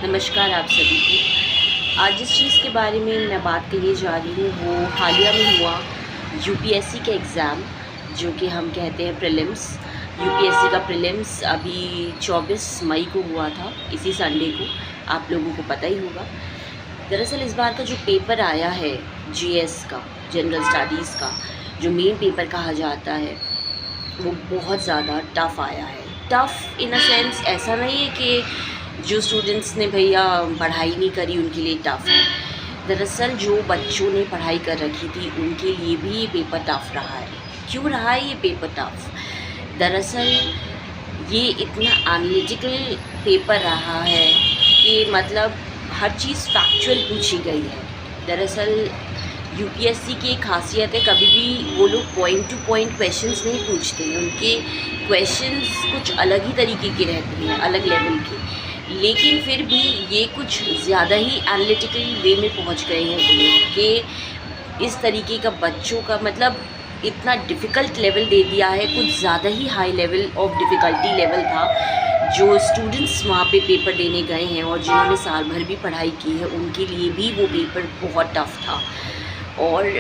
नमस्कार आप सभी को। आज जिस चीज़ के बारे में मैं बात करने जा रही हूँ वो हालिया में हुआ यूपीएससी का एग्ज़ाम, जो कि हम कहते हैं प्रीलिम्स। यूपीएससी का प्रीलिम्स अभी 24 मई को हुआ था, इसी संडे को, आप लोगों को पता ही होगा। दरअसल इस बार का जो पेपर आया है जीएस का, जनरल स्टडीज़ का, जो मेन पेपर कहा जाता है, वो बहुत ज़्यादा टफ़ आया है। टफ़ इन अ सेंस ऐसा नहीं है कि जो स्टूडेंट्स ने भैया पढ़ाई नहीं करी उनके लिए टफ़ है। दरअसल जो बच्चों ने पढ़ाई कर रखी थी उनके लिए भी ये पेपर टफ़ रहा है। क्यों रहा है ये पेपर टफ़? दरअसल ये इतना एनालिटिकल पेपर रहा है कि मतलब हर चीज़ फैक्चुअल पूछी गई है। दरअसल यूपीएससी की एक खासियत है, कभी भी वो लोग पॉइंट टू पॉइंट क्वेश्चंस नहीं पूछते हैं। उनके क्वेश्चंस कुछ अलग ही तरीके के रहते हैं, अलग लेवल के, लेकिन फिर भी ये कुछ ज़्यादा ही एनालिटिकल वे में पहुंच गए हैं वो लोग कि इस तरीके का बच्चों का मतलब इतना डिफ़िकल्ट लेवल दे दिया है। कुछ ज़्यादा ही high level of difficulty level था जो स्टूडेंट्स वहाँ पे पेपर देने गए हैं, और जिन्होंने साल भर भी पढ़ाई की है उनके लिए भी वो पेपर बहुत टफ़ था। और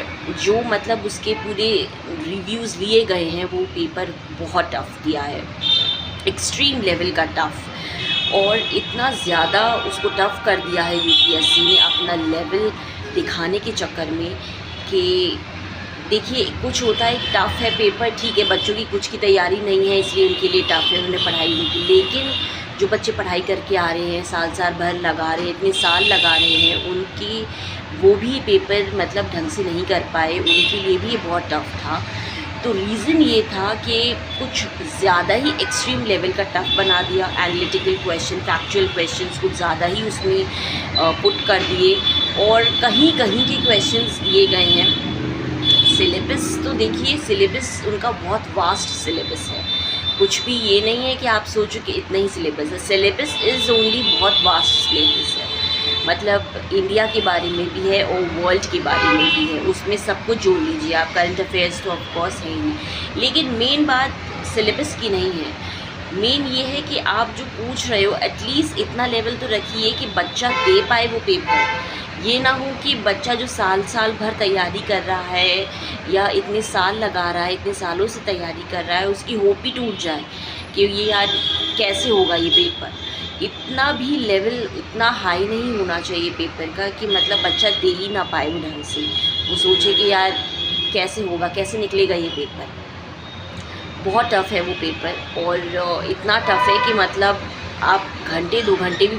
जो मतलब उसके पूरे रिव्यूज़ लिए गए हैं वो पेपर बहुत टफ़ दिया है, एक्सट्रीम लेवल का टफ़। और इतना ज़्यादा उसको टफ़ कर दिया है यूपीएससी ने अपना लेवल दिखाने के चक्कर में कि देखिए, कुछ होता है टफ़ है पेपर, ठीक है, बच्चों की कुछ की तैयारी नहीं है इसलिए उनके लिए टफ़ है, उन्होंने पढ़ाई नहीं की। लेकिन जो बच्चे पढ़ाई करके आ रहे हैं, साल साल भर लगा रहे हैं, इतने साल लगा रहे हैं, उनकी वो भी पेपर मतलब ढंग से नहीं कर पाए, उनके लिए भी ये बहुत टफ़ था। तो रीज़न ये था कि कुछ ज़्यादा ही एक्सट्रीम लेवल का टफ़ बना दिया। एनालिटिकल क्वेश्चन, फैक्चुअल क्वेश्चंस कुछ ज़्यादा ही उसमें पुट कर दिए, और कहीं कहीं के क्वेश्चंस दिए गए हैं। सिलेबस तो देखिए, सिलेबस उनका बहुत वास्ट सिलेबस है। कुछ भी ये नहीं है कि आप सोचो कि इतना ही सिलेबस है। सिलेबस इज़ ओनली बहुत वास्ट सिलेबस है, मतलब इंडिया के बारे में भी है और वर्ल्ड के बारे में भी है, उसमें सब कुछ जोड़ लीजिए आप। करंट अफेयर्स तो ऑफकोर्स है ही, लेकिन मेन बात सिलेबस की नहीं है। मेन ये है कि आप जो पूछ रहे हो एटलीस्ट इतना लेवल तो रखिए कि बच्चा दे पाए वो पेपर। ये ना हो कि बच्चा जो साल साल भर तैयारी कर रहा है या इतने साल लगा रहा है, इतने सालों से तैयारी कर रहा है, उसकी होप ही टूट जाए कि ये यार कैसे होगा ये पेपर। इतना भी लेवल इतना हाई नहीं होना चाहिए पेपर का कि मतलब बच्चा दे ही ना पाए वो ढंग से, वो सोचे कि यार कैसे होगा, कैसे निकलेगा ये पेपर। बहुत टफ़ है वो पेपर, और इतना टफ़ है कि मतलब आप घंटे 2 घंटे भी